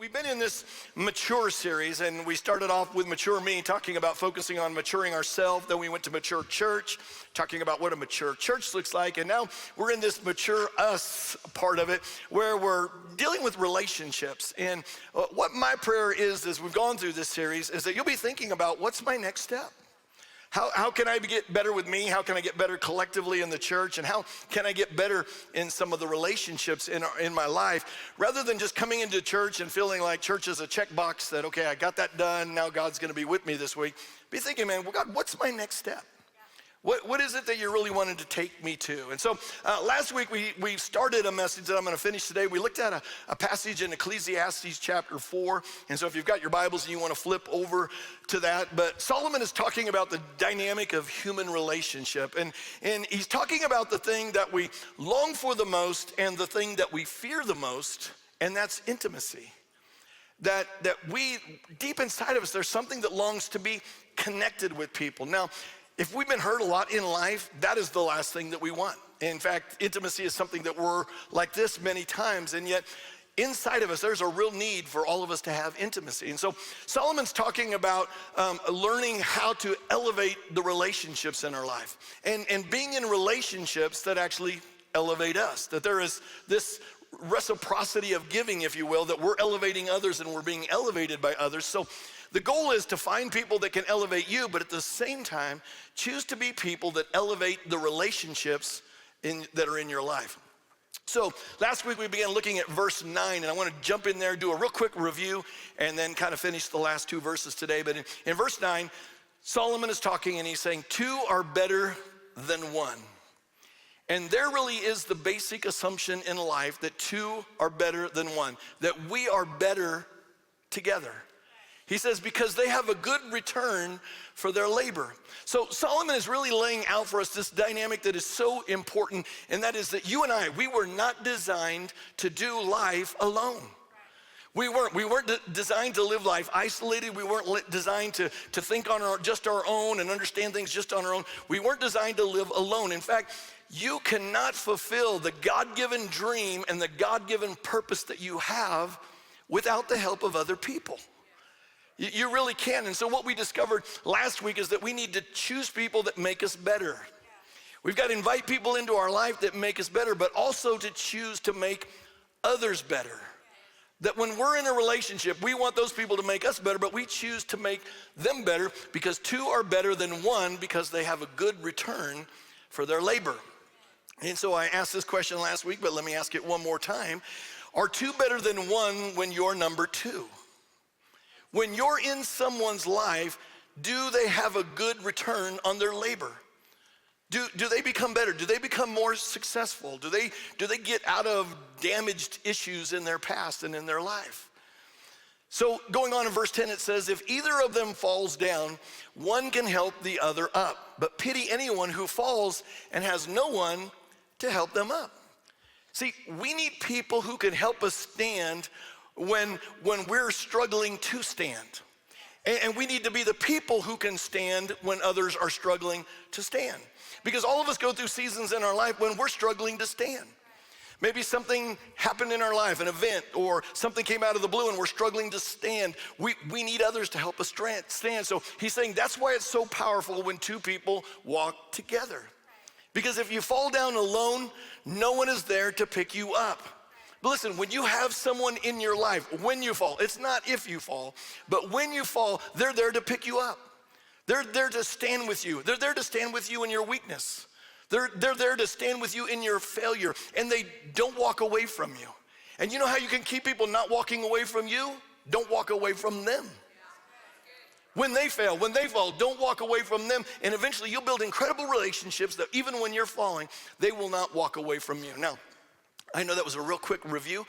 We've been in this mature series, and we started off with Mature Me, talking about focusing on maturing ourselves. Then we went to Mature Church, talking about what a mature church looks like. And now we're in this Mature Us part of it, where we're dealing with relationships. And what my prayer is, as we've gone through this series, is that you'll be thinking about, what's my next step? How can I get better with me? How can I get better collectively in the church? And how can I get better in some of the relationships in my life? Rather than just coming into church and feeling like church is a checkbox that, okay, I got that done, now God's gonna be with me this week. Be thinking, man, well, God, what's my next step? What is it that you really wanted to take me to? And so last week we started a message that I'm gonna finish today. We looked at a passage in Ecclesiastes chapter 4. And so if you've got your Bibles and you wanna flip over to that, but Solomon is talking about the dynamic of human relationship. And he's talking about the thing that we long for the most and the thing that we fear the most, and that's intimacy. That we, deep inside of us, there's something that longs to be connected with people. Now, if we've been hurt a lot in life, that is the last thing that we want. In fact, intimacy is something that we're like this many times, and yet inside of us, there's a real need for all of us to have intimacy. And so Solomon's talking about learning how to elevate the relationships in our life and being in relationships that actually elevate us, that there is this reciprocity of giving, if you will, that we're elevating others and we're being elevated by others. So the goal is to find people that can elevate you, but at the same time, choose to be people that elevate the relationships that are in your life. So last week we began looking at verse 9, and I want to jump in there, do a real quick review, and then kind of finish the last two verses today. But in verse 9, Solomon is talking, and he's saying, two are better than one. And there really is the basic assumption in life that two are better than one, that we are better together. He says, because they have a good return for their labor. So Solomon is really laying out for us this dynamic that is so important, and that is that you and I, we were not designed to do life alone. We weren't designed to live life isolated. We weren't designed to think on just our own and understand things just on our own. We weren't designed to live alone. In fact, you cannot fulfill the God-given dream and the God-given purpose that you have without the help of other people. You really can. And so what we discovered last week is that we need to choose people that make us better. We've got to invite people into our life that make us better, but also to choose to make others better. That when we're in a relationship, we want those people to make us better, but we choose to make them better, because two are better than one because they have a good return for their labor. And so I asked this question last week, but let me ask it one more time. Are two better than one when you're number two? When you're in someone's life, do they have a good return on their labor? Do they become better? Do they become more successful? Do they get out of damaged issues in their past and in their life? So going on in verse 10, it says, if either of them falls down, one can help the other up. But pity anyone who falls and has no one to help them up. See, we need people who can help us stand when we're struggling to stand. And we need to be the people who can stand when others are struggling to stand. Because all of us go through seasons in our life when we're struggling to stand. Maybe something happened in our life, an event, or something came out of the blue and we're struggling to stand. We need others to help us stand. So he's saying that's why it's so powerful when two people walk together. Because if you fall down alone, no one is there to pick you up. But listen, when you have someone in your life, when you fall, it's not if you fall, but when you fall, they're there to pick you up. They're there to stand with you. They're there to stand with you in your weakness. They're there to stand with you in your failure, and they don't walk away from you. And you know how you can keep people not walking away from you? Don't walk away from them. When they fail, when they fall, don't walk away from them, and eventually you'll build incredible relationships that even when you're falling, they will not walk away from you. Now, I know that was a real quick review,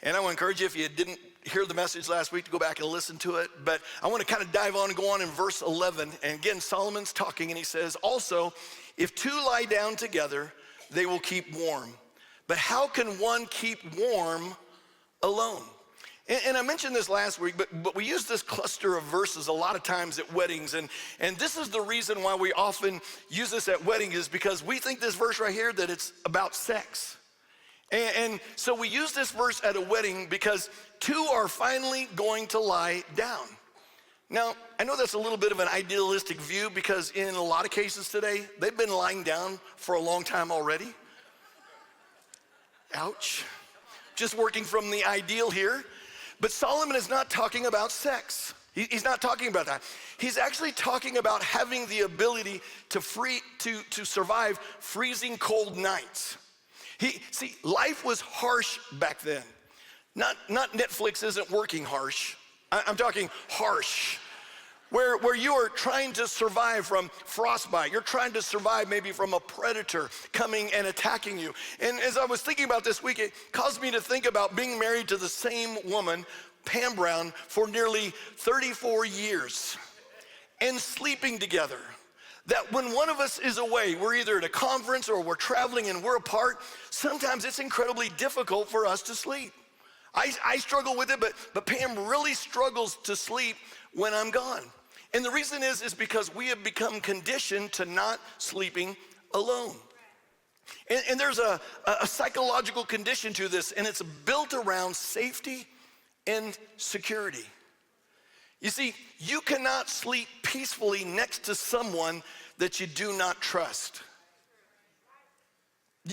and I want to encourage you, if you didn't hear the message last week, to go back and listen to it. But I want to kind of dive on and go on in verse 11. And again, Solomon's talking, and he says, also, if two lie down together, they will keep warm. But how can one keep warm alone? And I mentioned this last week, but we use this cluster of verses a lot of times at weddings. And this is the reason why we often use this at weddings, is because we think this verse right here, that it's about sex. And so we use this verse at a wedding because two are finally going to lie down. Now, I know that's a little bit of an idealistic view because in a lot of cases today, they've been lying down for a long time already. Ouch. Just working from the ideal here. But Solomon is not talking about sex. He's not talking about that. He's actually talking about having the ability to survive freezing cold nights. See, life was harsh back then. Not Netflix isn't working harsh. I'm talking harsh. Where you are trying to survive from frostbite. You're trying to survive maybe from a predator coming and attacking you. And as I was thinking about this week, it caused me to think about being married to the same woman, Pam Brown, for nearly 34 years and sleeping together. That when one of us is away, we're either at a conference or we're traveling and we're apart, sometimes it's incredibly difficult for us to sleep. I struggle with it, but Pam really struggles to sleep when I'm gone. And the reason is because we have become conditioned to not sleeping alone. And there's a psychological condition to this, and it's built around safety and security. You see, you cannot sleep peacefully next to someone that you do not trust.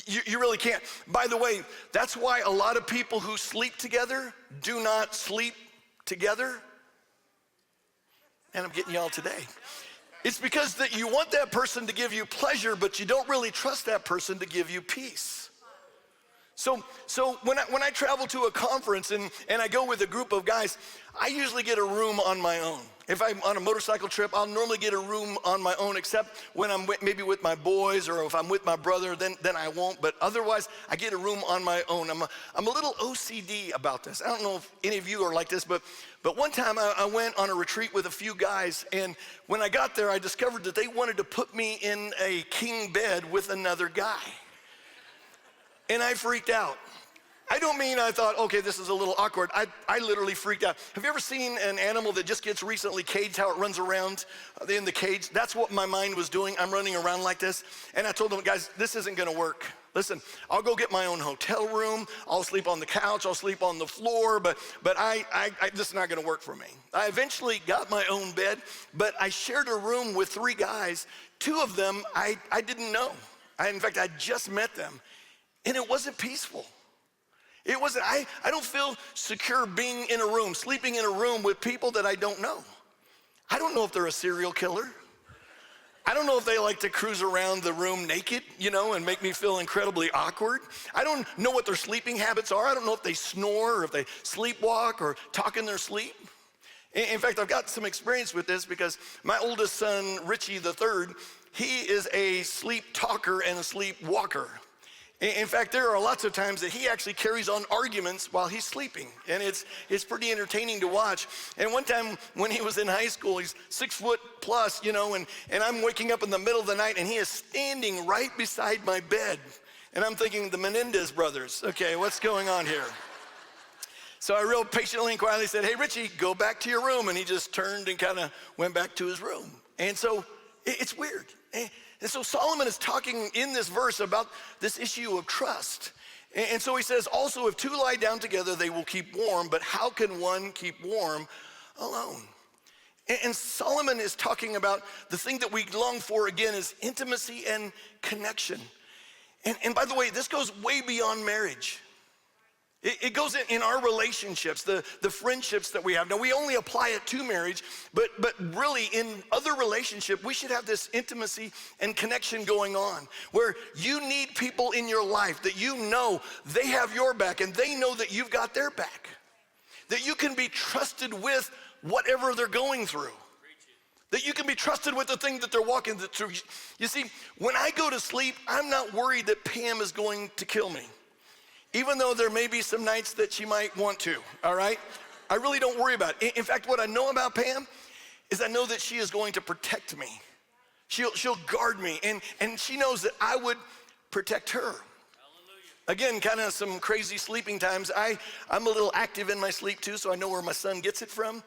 You really can't. By the way, that's why a lot of people who sleep together do not sleep together. And I'm getting y'all today. It's because that you want that person to give you pleasure, but you don't really trust that person to give you peace. So when I travel to a conference and I go with a group of guys, I usually get a room on my own. If I'm on a motorcycle trip, I'll normally get a room on my own, except when I'm maybe with my boys or if I'm with my brother, then I won't. But otherwise, I get a room on my own. I'm a little OCD about this. I don't know if any of you are like this, but one time I went on a retreat with a few guys, and when I got there, I discovered that they wanted to put me in a king bed with another guy. And I freaked out. I don't mean I thought, okay, this is a little awkward. I literally freaked out. Have you ever seen an animal that just gets recently caged, how it runs around in the cage? That's what my mind was doing. I'm running around like this. And I told them, guys, this isn't gonna work. Listen, I'll go get my own hotel room. I'll sleep on the couch. I'll sleep on the floor, but this is not gonna work for me. I eventually got my own bed, but I shared a room with three guys. Two of them I didn't know. In fact, I just met them. And it wasn't peaceful. It wasn't, I don't feel secure being in a room, sleeping in a room with people that I don't know. I don't know if they're a serial killer. I don't know if they like to cruise around the room naked, and make me feel incredibly awkward. I don't know what their sleeping habits are. I don't know if they snore or if they sleepwalk or talk in their sleep. In fact, I've got some experience with this because my oldest son, Richie the third, he is a sleep talker and a sleepwalker. In fact, there are lots of times that he actually carries on arguments while he's sleeping, and it's pretty entertaining to watch. And one time when he was in high school, he's 6 foot plus, and I'm waking up in the middle of the night, and he is standing right beside my bed. And I'm thinking, the Menendez brothers, okay, what's going on here? So I real patiently and quietly said, hey, Richie, go back to your room. And he just turned and kind of went back to his room. And so it's weird. And so Solomon is talking in this verse about this issue of trust. And so he says, also, if two lie down together, they will keep warm, but how can one keep warm alone? And Solomon is talking about the thing that we long for, again, is intimacy and connection. And by the way, this goes way beyond marriage. It goes in our relationships, the friendships that we have. Now, we only apply it to marriage, but really in other relationships, we should have this intimacy and connection going on where you need people in your life that they have your back and they know that you've got their back. That you can be trusted with whatever they're going through. That you can be trusted with the thing that they're walking through. You see, when I go to sleep, I'm not worried that Pam is going to kill me. Even though there may be some nights that she might want to, all right? I really don't worry about it. In fact, what I know about Pam is I know that she is going to protect me. She'll guard me, and she knows that I would protect her. Hallelujah. Again, kind of some crazy sleeping times. I'm a little active in my sleep too, so I know where my son gets it from.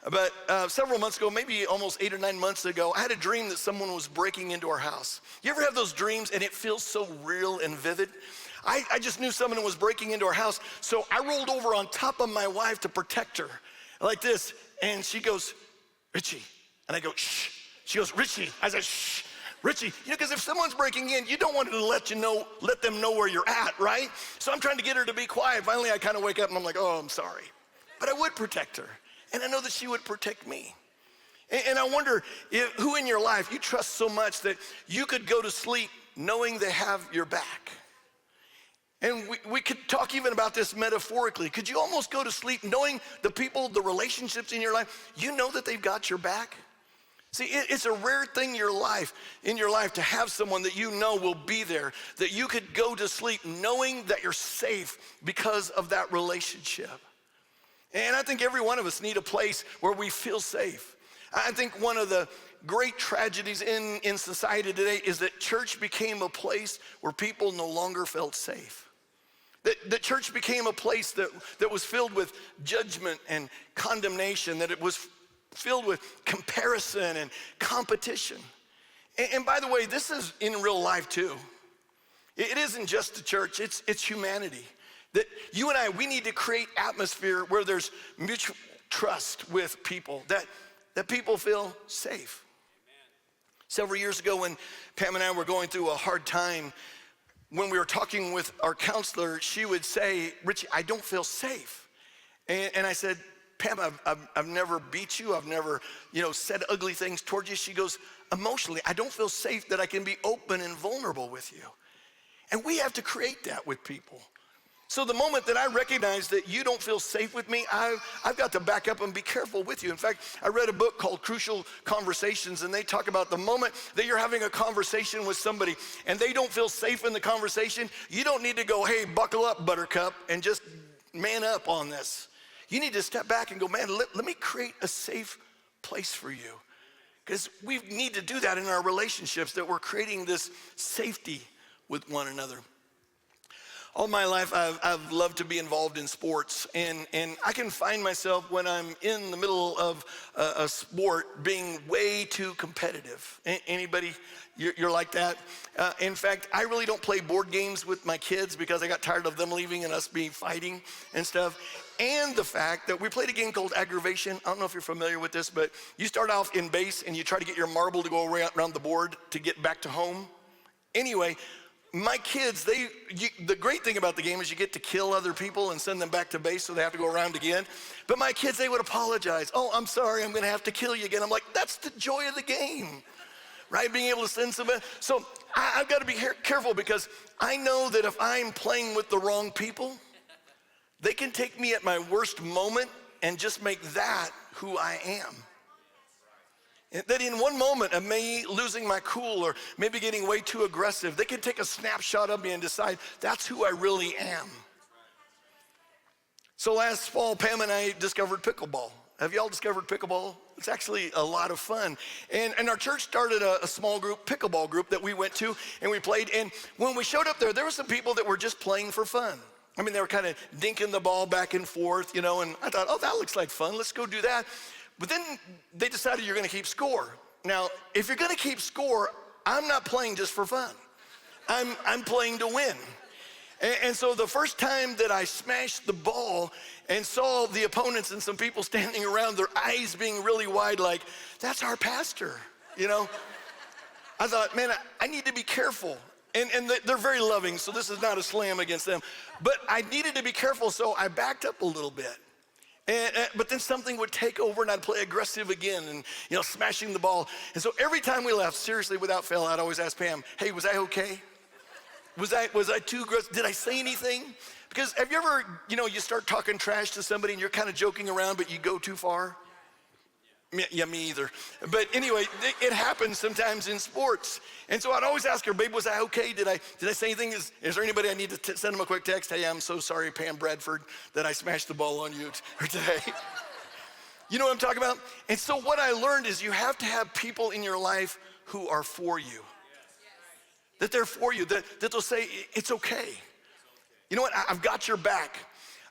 But several months ago, maybe almost 8 or 9 months ago, I had a dream that someone was breaking into our house. You ever have those dreams and it feels so real and vivid? I just knew someone was breaking into our house, so I rolled over on top of my wife to protect her, like this, and she goes, Richie, and I go, shh. She goes, Richie. I said, shh, Richie. Because if someone's breaking in, you don't want to let them know where you're at, right? So I'm trying to get her to be quiet. Finally, I kind of wake up and I'm like, oh, I'm sorry. But I would protect her, and I know that she would protect me. And I wonder who in your life you trust so much that you could go to sleep knowing they have your back. And we could talk even about this metaphorically. Could you almost go to sleep knowing the people, the relationships in your life, you know that they've got your back? See, it's a rare thing in your life to have someone that you know will be there, that you could go to sleep knowing that you're safe because of that relationship. And I think every one of us need a place where we feel safe. I think one of the great tragedies in society today is that church became a place where people no longer felt safe. That church became a place that was filled with judgment and condemnation, that it was filled with comparison and competition. And by the way, this is in real life too. It isn't just the church, it's humanity. That you and I, we need to create atmosphere where there's mutual trust with people, that people feel safe. Amen. Several years ago when Pam and I were going through a hard time, when we were talking with our counselor, she would say, Richie, I don't feel safe. And I said, Pam, I've never beat you. I've never, said ugly things towards you. She goes, emotionally, I don't feel safe that I can be open and vulnerable with you. And we have to create that with people. So the moment that I recognize that you don't feel safe with me, I've got to back up and be careful with you. In fact, I read a book called Crucial Conversations, and they talk about the moment that you're having a conversation with somebody and they don't feel safe in the conversation, you don't need to go, hey, buckle up, buttercup, and just man up on this. You need to step back and go, man, let me create a safe place for you. Because we need to do that in our relationships, that we're creating this safety with one another. All my life, I've loved to be involved in sports, and I can find myself when I'm in the middle of a sport being way too competitive. Anybody, you're like that? In fact, I really don't play board games with my kids because I got tired of them leaving and us being fighting and stuff. And the fact that we played a game called aggravation. I don't know if you're familiar with this, but you start off in base and you try to get your marble to go around the board to get back to home. Anyway, my kids, the great thing about the game is you get to kill other people and send them back to base so they have to go around again. But my kids, they would apologize. Oh, I'm sorry, I'm gonna have to kill you again. I'm like, that's the joy of the game, right? Being able to send somebody. So I've got to be careful because I know that if I'm playing with the wrong people, they can take me at my worst moment and just make that who I am. That in one moment of me losing my cool or maybe getting way too aggressive, they can take a snapshot of me and decide that's who I really am. So last fall, Pam and I discovered pickleball. Have y'all discovered pickleball? It's actually a lot of fun. And our church started a small group, pickleball group that we went to and we played. And when we showed up there were some people that were just playing for fun. I mean, they were kind of dinking the ball back and forth, and I thought, oh, that looks like fun. Let's go do that. But then they decided you're gonna keep score. Now, if you're gonna keep score, I'm not playing just for fun. I'm playing to win. And so the first time that I smashed the ball and saw the opponents and some people standing around, their eyes being really wide like, that's our pastor, I thought, man, I need to be careful. And they're very loving, so this is not a slam against them. But I needed to be careful, so I backed up a little bit. But then something would take over and I'd play aggressive again and, smashing the ball. And so every time we left, seriously, without fail, I'd always ask Pam, hey, was I okay? Was I too aggressive? Did I say anything? Because have you ever, you start talking trash to somebody and you're kind of joking around, but you go too far? Yeah, me either. But anyway, it happens sometimes in sports. And so I'd always ask her, babe, was I okay? Did I say anything? Is there anybody I need to send them a quick text? Hey, I'm so sorry, Pam Bradford, that I smashed the ball on you today. You know what I'm talking about? And so what I learned is you have to have people in your life who are for you. That they're for you, that they'll say, it's okay. You know what, I've got your back.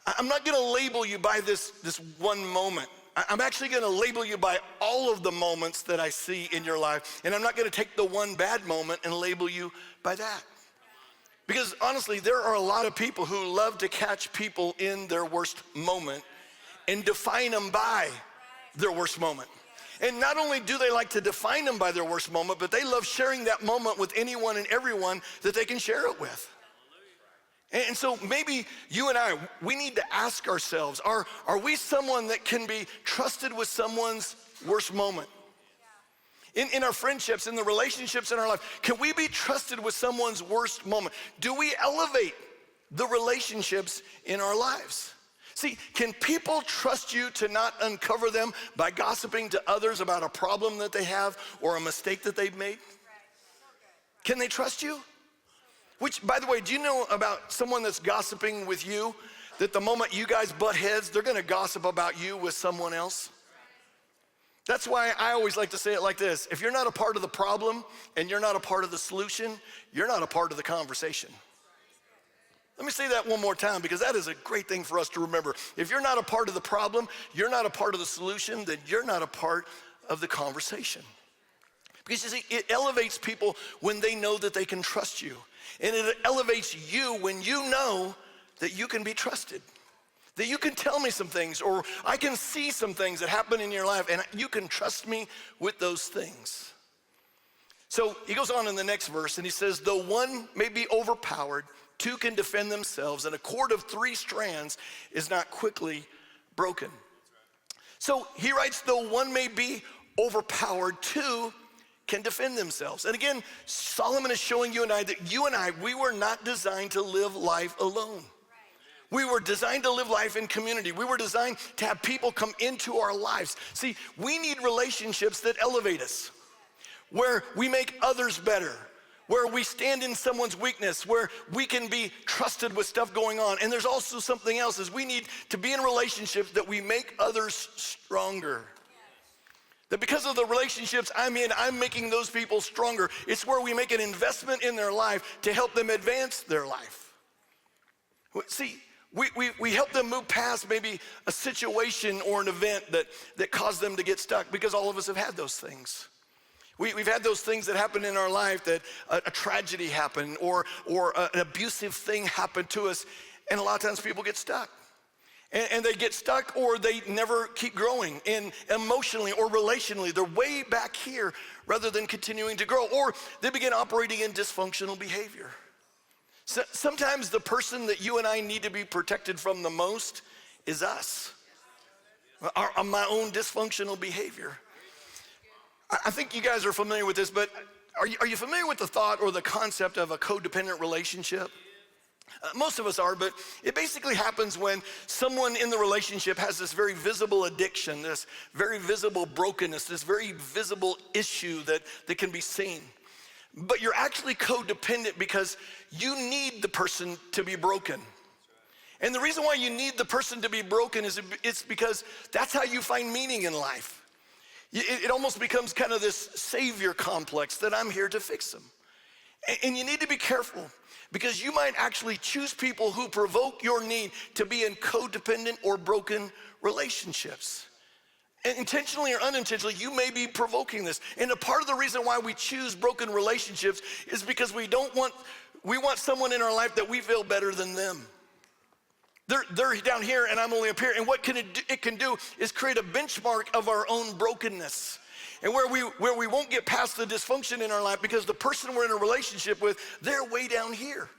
I'm not gonna label you by this one moment. I'm actually gonna label you by all of the moments that I see in your life, and I'm not gonna take the one bad moment and label you by that. Because honestly, there are a lot of people who love to catch people in their worst moment and define them by their worst moment. And not only do they like to define them by their worst moment, but they love sharing that moment with anyone and everyone that they can share it with. And so maybe you and I, we need to ask ourselves, are we someone that can be trusted with someone's worst moment? In our friendships, in the relationships in our life, can we be trusted with someone's worst moment? Do we elevate the relationships in our lives? See, can people trust you to not uncover them by gossiping to others about a problem that they have or a mistake that they've made? Can they trust you? Which, by the way, do you know about someone that's gossiping with you, that the moment you guys butt heads, they're gonna gossip about you with someone else? That's why I always like to say it like this: if you're not a part of the problem and you're not a part of the solution, you're not a part of the conversation. Let me say that one more time, because that is a great thing for us to remember. If you're not a part of the problem, you're not a part of the solution, then you're not a part of the conversation. Because you see, it elevates people when they know that they can trust you. And it elevates you when you know that you can be trusted. That you can tell me some things, or I can see some things that happen in your life, and you can trust me with those things. So he goes on in the next verse, and he says, though one may be overpowered, two can defend themselves, and a cord of 3 strands is not quickly broken. So he writes, though one may be overpowered, two can defend themselves. And again, Solomon is showing you and I that you and I, we were not designed to live life alone. We were designed to live life in community. We were designed to have people come into our lives. See, we need relationships that elevate us, where we make others better, where we stand in someone's weakness, where we can be trusted with stuff going on. And there's also something else, is we need to be in relationships that we make others stronger. That because of the relationships I'm in, I'm making those people stronger. It's where we make an investment in their life to help them advance their life. See, we help them move past maybe a situation or an event that caused them to get stuck, because all of us have had those things. We've had those things that happen in our life, that a tragedy happened or an abusive thing happened to us, and a lot of times people get stuck. And they get stuck, or they never keep growing, and emotionally or relationally, they're way back here rather than continuing to grow, or they begin operating in dysfunctional behavior. So sometimes the person that you and I need to be protected from the most is us, my own dysfunctional behavior. I think you guys are familiar with this, but are you familiar with the thought or the concept of a codependent relationship? Most of us are, but it basically happens when someone in the relationship has this very visible addiction, this very visible brokenness, this very visible issue that can be seen. But you're actually codependent because you need the person to be broken. And the reason why you need the person to be broken is it's because that's how you find meaning in life. It almost becomes kind of this savior complex that I'm here to fix them. And you need to be careful, because you might actually choose people who provoke your need to be in codependent or broken relationships. And intentionally or unintentionally, you may be provoking this. And a part of the reason why we choose broken relationships is because we want someone in our life that we feel better than them. They're down here and I'm only up here. And what it can do is create a benchmark of our own brokenness. And where we won't get past the dysfunction in our life because the person we're in a relationship with, they're way down here.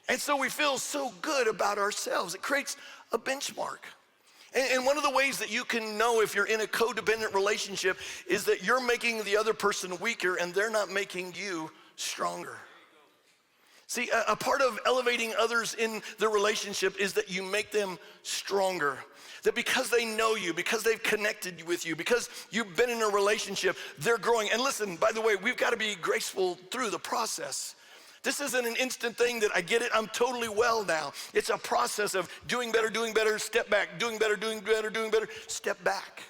And so we feel so good about ourselves. It creates a benchmark. And one of the ways that you can know if you're in a codependent relationship is that you're making the other person weaker and they're not making you stronger. See, a part of elevating others in the relationship is that you make them stronger. That because they know you, because they've connected with you, because you've been in a relationship, they're growing. And listen, by the way, we've got to be graceful through the process. This isn't an instant thing that I get it, I'm totally well now. It's a process of doing better, step back, doing better, step back.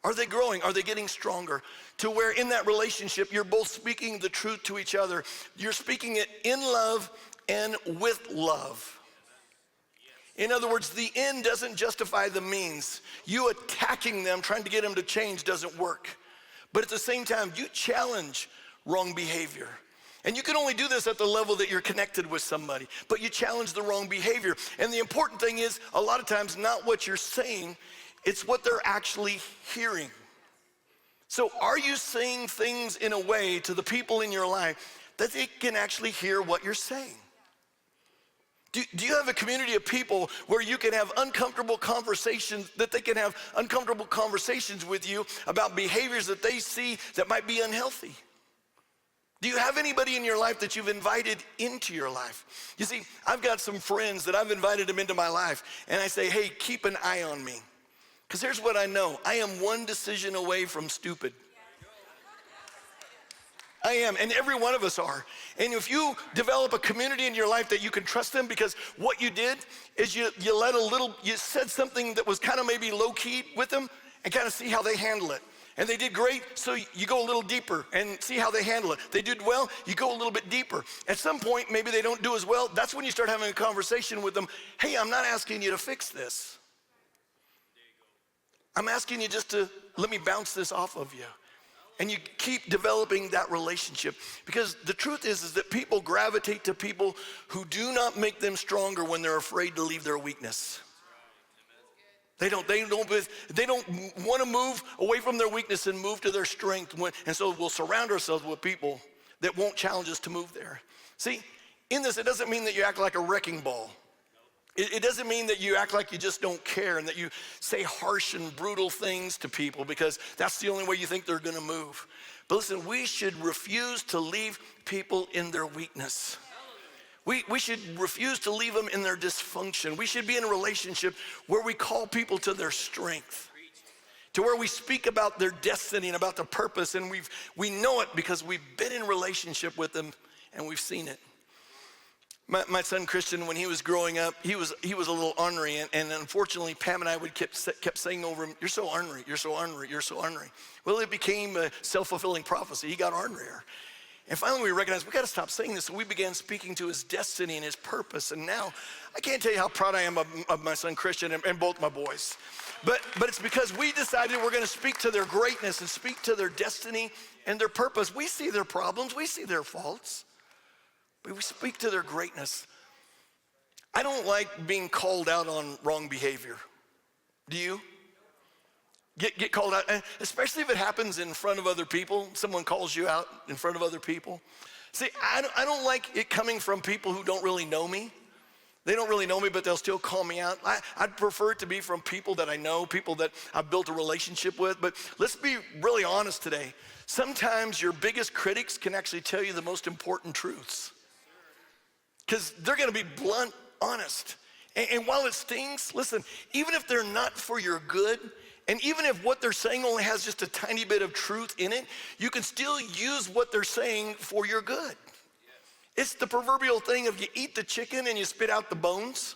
Are they growing? Are they getting stronger? To where in that relationship, you're both speaking the truth to each other. You're speaking it in love and with love. In other words, the end doesn't justify the means. You attacking them, trying to get them to change doesn't work. But at the same time, you challenge wrong behavior. And you can only do this at the level that you're connected with somebody, but you challenge the wrong behavior. And the important thing is, a lot of times, not what you're saying, it's what they're actually hearing. So are you saying things in a way to the people in your life that they can actually hear what you're saying? Do you have a community of people where you can have uncomfortable conversations, that they can have uncomfortable conversations with you about behaviors that they see that might be unhealthy? Do you have anybody in your life that you've invited into your life? You see, I've got some friends that I've invited them into my life, and I say, hey, keep an eye on me. Because here's what I know. I am one decision away from stupid. I am, and every one of us are. And if you develop a community in your life that you can trust them, because what you did is you said something that was kind of maybe low-key with them and kind of see how they handle it. And they did great, so you go a little deeper and see how they handle it. They did well, you go a little bit deeper. At some point, maybe they don't do as well. That's when you start having a conversation with them. Hey, I'm not asking you to fix this. I'm asking you just to let me bounce this off of you. And you keep developing that relationship. Because the truth is that people gravitate to people who do not make them stronger when they're afraid to leave their weakness. They don't want to move away from their weakness and move to their strength. And so we'll surround ourselves with people that won't challenge us to move there. See, in this, it doesn't mean that you act like a wrecking ball. It doesn't mean that you act like you just don't care and that you say harsh and brutal things to people because that's the only way you think they're gonna move. But listen, we should refuse to leave people in their weakness. We should refuse to leave them in their dysfunction. We should be in a relationship where we call people to their strength, to where we speak about their destiny and about their purpose, and we know it because we've been in relationship with them and we've seen it. My son Christian, when he was growing up, he was a little ornery, and unfortunately, Pam and I kept saying over him, "You're so ornery, you're so ornery, you're so ornery." Well, it became a self-fulfilling prophecy. He got ornerier. And finally we recognized we gotta stop saying this. So we began speaking to his destiny and his purpose. And now I can't tell you how proud I am of my son Christian and both my boys. But it's because we decided we're gonna speak to their greatness and speak to their destiny and their purpose. We see their problems, we see their faults, but we speak to their greatness. I don't like being called out on wrong behavior. Do you? Get called out, especially if it happens in front of other people. Someone calls you out in front of other people. See, I don't like it coming from people who don't really know me. They don't really know me, but they'll still call me out. I'd prefer it to be from people that I know, people that I've built a relationship with. But let's be really honest today. Sometimes your biggest critics can actually tell you the most important truths, because they're gonna be blunt, honest. And while it stings, listen, even if they're not for your good, and even if what they're saying only has just a tiny bit of truth in it, you can still use what they're saying for your good. It's the proverbial thing of you eat the chicken and you spit out the bones.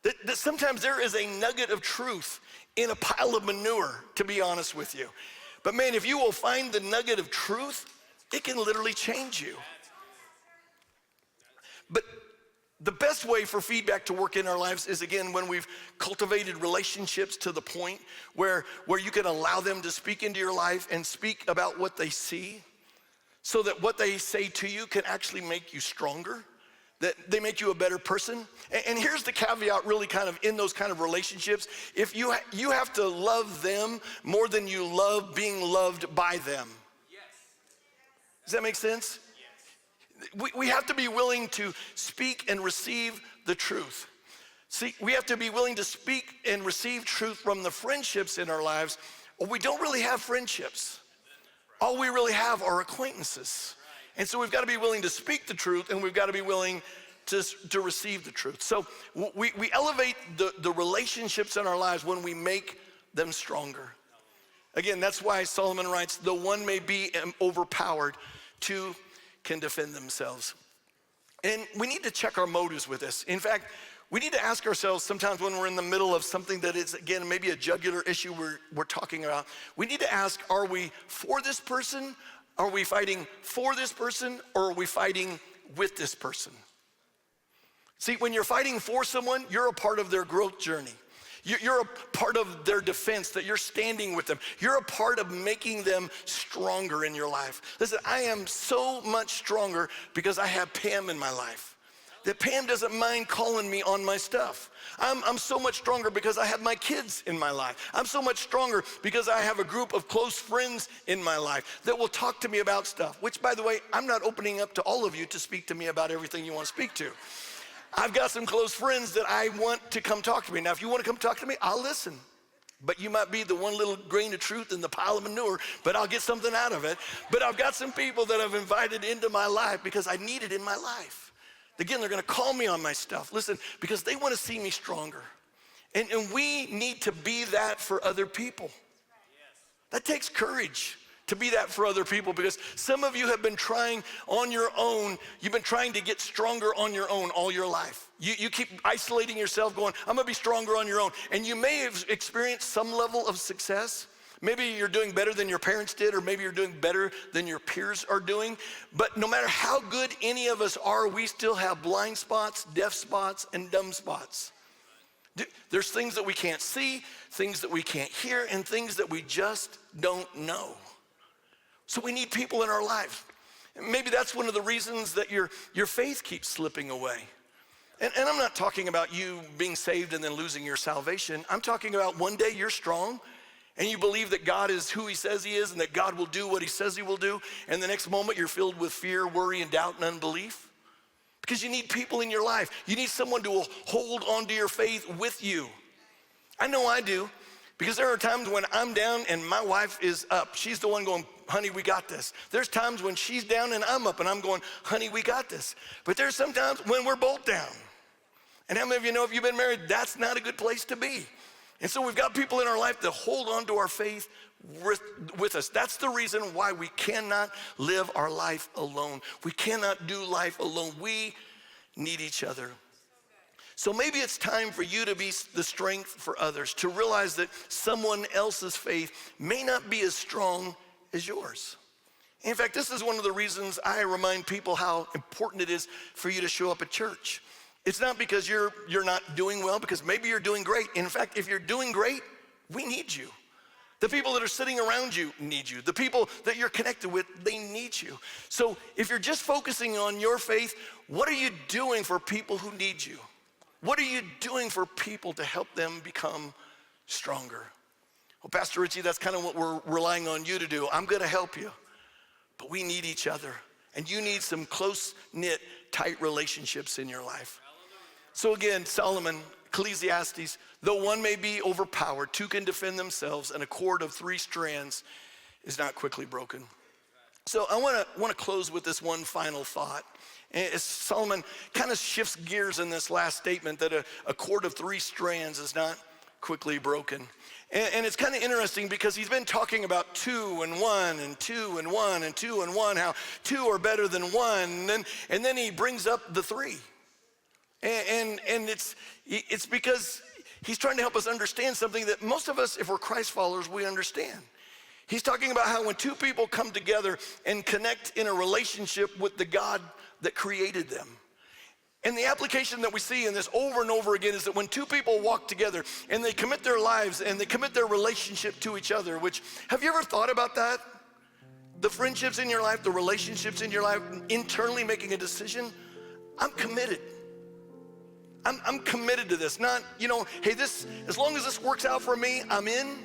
That sometimes there is a nugget of truth in a pile of manure, to be honest with you. But man, if you will find the nugget of truth, it can literally change you. But the best way for feedback to work in our lives is, again, when we've cultivated relationships to the point where you can allow them to speak into your life and speak about what they see, so that what they say to you can actually make you stronger, that they make you a better person. And here's the caveat, really, kind of in those kind of relationships. If you have to love them more than you love being loved by them. Yes. Does that make sense? We have to be willing to speak and receive the truth. See, we have to be willing to speak and receive truth from the friendships in our lives, or we don't really have friendships. All we really have are acquaintances. And so we've got to be willing to speak the truth, and we've got to be willing to receive the truth. So we elevate the relationships in our lives when we make them stronger. Again, that's why Solomon writes, though one may be overpowered, two can defend themselves. And we need to check our motives with this. In fact, we need to ask ourselves sometimes when we're in the middle of something that is, again, maybe a jugular issue we're talking about. We need to ask, are we for this person? Are we fighting for this person? Or are we fighting with this person? See, when you're fighting for someone, you're a part of their growth journey. You're a part of their defense, that you're standing with them. You're a part of making them stronger in your life. Listen, I am so much stronger because I have Pam in my life. That Pam doesn't mind calling me on my stuff. I'm so much stronger because I have my kids in my life. I'm so much stronger because I have a group of close friends in my life that will talk to me about stuff, which, by the way, I'm not opening up to all of you to speak to me about everything you want to speak to. I've got some close friends that I want to come talk to me. Now, if you want to come talk to me, I'll listen. But you might be the one little grain of truth in the pile of manure, but I'll get something out of it. But I've got some people that I've invited into my life because I need it in my life. Again, they're gonna call me on my stuff. Listen, because they wanna see me stronger. And we need to be that for other people. That takes courage to be that for other people, because some of you have been trying on your own. You've been trying to get stronger on your own all your life. You keep isolating yourself, going, I'm gonna be stronger on your own. And you may have experienced some level of success. Maybe you're doing better than your parents did, or maybe you're doing better than your peers are doing. But no matter how good any of us are, we still have blind spots, deaf spots, and dumb spots. There's things that we can't see, things that we can't hear, and things that we just don't know. So we need people in our life. Maybe that's one of the reasons that your faith keeps slipping away. And I'm not talking about you being saved and then losing your salvation. I'm talking about one day you're strong, and you believe that God is who he says he is and that God will do what he says he will do, and the next moment you're filled with fear, worry, and doubt and unbelief. Because you need people in your life. You need someone to hold on to your faith with you. I know I do, because there are times when I'm down and my wife is up. She's the one going, honey, we got this. There's times when she's down and I'm up and I'm going, honey, we got this. But there's sometimes when we're both down. And how many of you know, if you've been married, that's not a good place to be. And so we've got people in our life that hold on to our faith with us. That's the reason why we cannot live our life alone. We cannot do life alone. We need each other. So maybe it's time for you to be the strength for others, to realize that someone else's faith may not be as strong as yours. In fact, this is one of the reasons I remind people how important it is for you to show up at church. It's not because you're not doing well, because maybe you're doing great. In fact, if you're doing great, we need you. The people that are sitting around you need you. The people that you're connected with, they need you. So if you're just focusing on your faith, what are you doing for people who need you? What are you doing for people to help them become stronger? Well, Pastor Richie, that's kind of what we're relying on you to do. I'm gonna help you, but we need each other. And you need some close-knit, tight relationships in your life. So again, Solomon, Ecclesiastes, though one may be overpowered, two can defend themselves, and a cord of 3 strands is not quickly broken. So I wanna close with this one final thought. And as Solomon kind of shifts gears in this last statement, that a cord of 3 strands is not quickly broken. And it's kind of interesting, because he's been talking about 2 and 1 and 2 and 1 and 2 and 1, how 2 are better than 1, and then he brings up the 3. And it's because he's trying to help us understand something that most of us, if we're Christ followers, we understand. He's talking about how when 2 people come together and connect in a relationship with the God that created them. And the application that we see in this over and over again is that when 2 people walk together and they commit their lives and they commit their relationship to each other, which, have you ever thought about that? The friendships in your life, the relationships in your life, internally making a decision, I'm committed. I'm committed to this. Not, hey, this, as long as this works out for me, I'm in.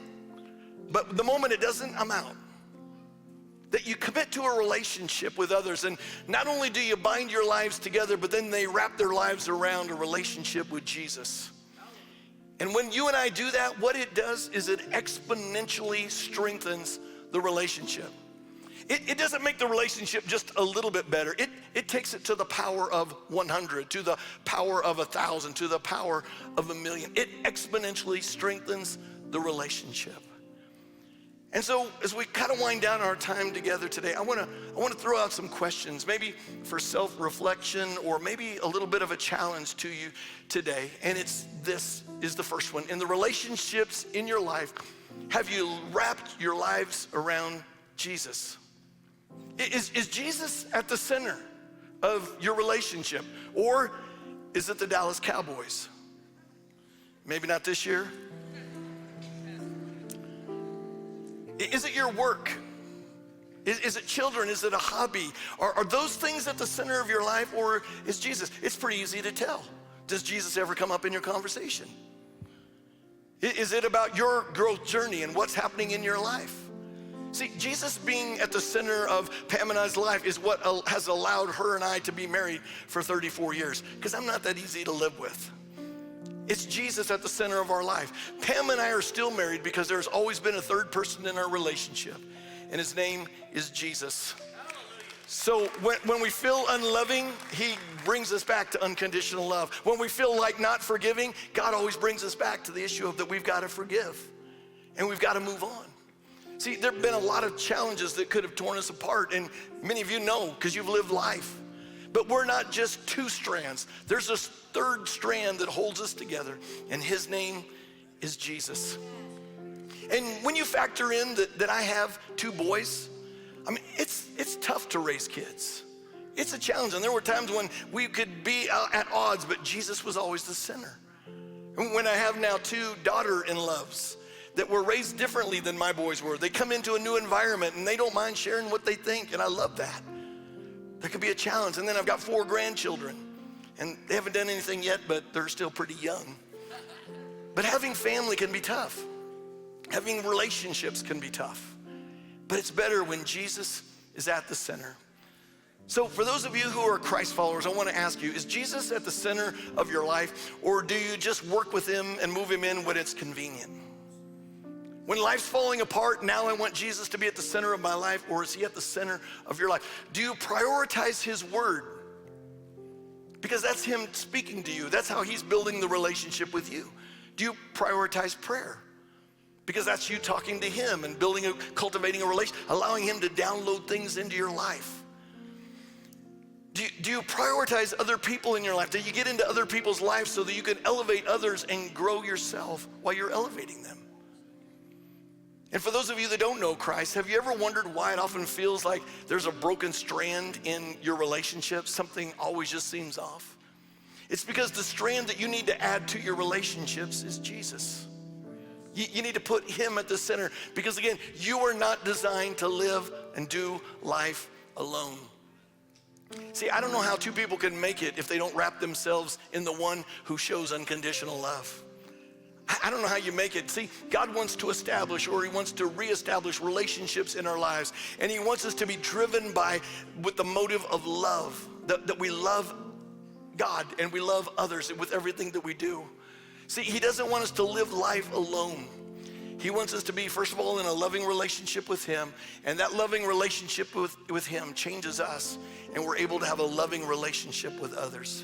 But the moment it doesn't, I'm out. That you commit to a relationship with others, and not only do you bind your lives together, but then they wrap their lives around a relationship with Jesus. And when you and I do that, what it does is it exponentially strengthens the relationship. It doesn't make the relationship just a little bit better. It takes it to the power of 100, to the power of 1,000, to the power of 1,000,000. It exponentially strengthens the relationship. And so as we kind of wind down our time together today, I want to throw out some questions, maybe for self-reflection, or maybe a little bit of a challenge to you today. And this is the first one. In the relationships in your life, have you wrapped your lives around Jesus? Is Jesus at the center of your relationship? Or is it the Dallas Cowboys? Maybe not this year, Is it your work? Is it children? Is it a hobby? Are those things at the center of your life, or is Jesus? It's pretty easy to tell. Does Jesus ever come up in your conversation? Is it about your growth journey and what's happening in your life? See, Jesus being at the center of Pam and I's life is what has allowed her and I to be married for 34 years, because I'm not that easy to live with. It's Jesus at the center of our life. Pam and I are still married because there's always been a third person in our relationship, and his name is Jesus. So when we feel unloving, he brings us back to unconditional love. When we feel like not forgiving, God always brings us back to the issue of that we've got to forgive and we've got to move on. See, there have been a lot of challenges that could have torn us apart, and many of you know because you've lived life. But we're not just two strands. There's this third strand that holds us together, and his name is Jesus. And when you factor in that I have two boys, I mean, it's tough to raise kids. It's a challenge, and there were times when we could be at odds, but Jesus was always the center. And when I have now two daughter-in-laws that were raised differently than my boys were, they come into a new environment and they don't mind sharing what they think, and I love that. That could be a challenge. And then I've got 4 grandchildren, and they haven't done anything yet, but they're still pretty young. But having family can be tough. Having relationships can be tough. But it's better when Jesus is at the center. So for those of you who are Christ followers, I want to ask you, is Jesus at the center of your life, or do you just work with him and move him in when it's convenient? When life's falling apart, now I want Jesus to be at the center of my life, or is he at the center of your life? Do you prioritize his word? Because that's him speaking to you. That's how he's building the relationship with you. Do you prioritize prayer? Because that's you talking to him and cultivating a relationship, allowing him to download things into your life. Do you prioritize other people in your life? Do you get into other people's lives so that you can elevate others and grow yourself while you're elevating them? And for those of you that don't know Christ, have you ever wondered why it often feels like there's a broken strand in your relationship? Something always just seems off. It's because the strand that you need to add to your relationships is Jesus. You need to put him at the center, because again, you are not designed to live and do life alone. See, I don't know how two people can make it if they don't wrap themselves in the one who shows unconditional love. I don't know how you make it. See, God wants to establish, or he wants to reestablish relationships in our lives. And he wants us to be driven with the motive of love, that we love God and we love others with everything that we do. See, he doesn't want us to live life alone. He wants us to be, first of all, in a loving relationship with him. And that loving relationship with him changes us. And we're able to have a loving relationship with others.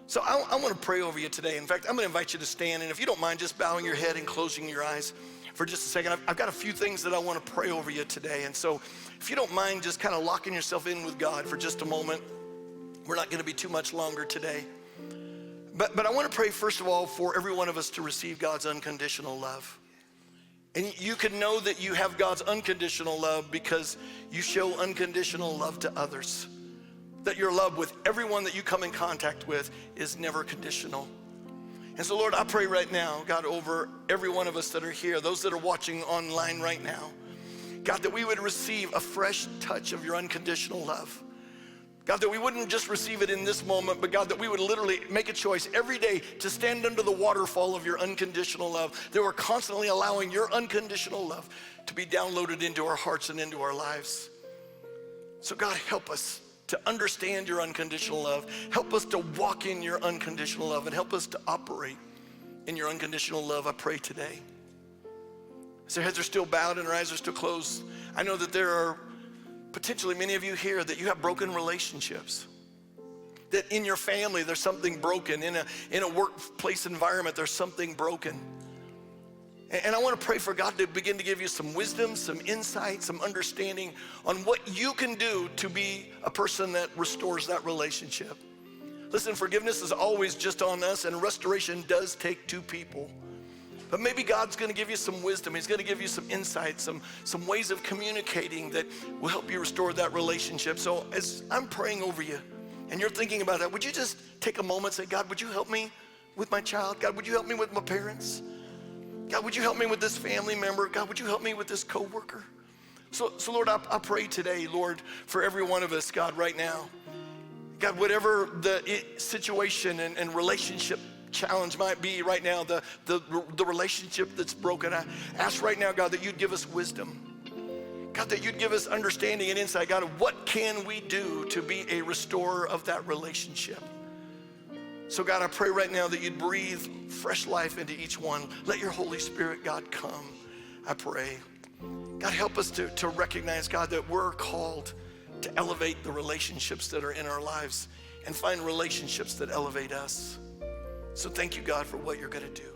So I want to pray over you today. In fact, I'm going to invite you to stand, and if you don't mind just bowing your head and closing your eyes for just a second. I've got a few things that I want to pray over you today, and so if you don't mind just kind of locking yourself in with God for just a moment. We're not going to be too much longer today. But I want to pray, first of all, for every one of us to receive God's unconditional love. And you can know that you have God's unconditional love because you show unconditional love to others. That your love with everyone that you come in contact with is never conditional. And so, Lord, I pray right now, God, over every one of us that are here, those that are watching online right now, God, that we would receive a fresh touch of your unconditional love. God, that we wouldn't just receive it in this moment, but God, that we would literally make a choice every day to stand under the waterfall of your unconditional love, that we're constantly allowing your unconditional love to be downloaded into our hearts and into our lives. So God, help us to understand your unconditional love. Help us to walk in your unconditional love, and help us to operate in your unconditional love, I pray today. As our heads are still bowed and our eyes are still closed, I know that there are potentially many of you here that you have broken relationships. That in your family there's something broken. In a workplace environment there's something broken. And I want to pray for God to begin to give you some wisdom, some insight, some understanding on what you can do to be a person that restores that relationship. Listen, forgiveness is always just on us, and restoration does take two people. But maybe God's going to give you some wisdom. He's going to give you some insight, some ways of communicating that will help you restore that relationship. So as I'm praying over you and you're thinking about that, would you just take a moment and say, God, would you help me with my child? God, would you help me with my parents? God, would you help me with this family member? God, would you help me with this coworker? So Lord, I pray today, Lord, for every one of us, God, right now. God, whatever the situation and relationship challenge might be right now, the relationship that's broken, I ask right now, God, that you'd give us wisdom. God, that you'd give us understanding and insight. God, what can we do to be a restorer of that relationship? So God, I pray right now that you'd breathe fresh life into each one. Let your Holy Spirit, God, come, I pray. God, help us to recognize, God, that we're called to elevate the relationships that are in our lives and find relationships that elevate us. So thank you, God, for what you're going to do.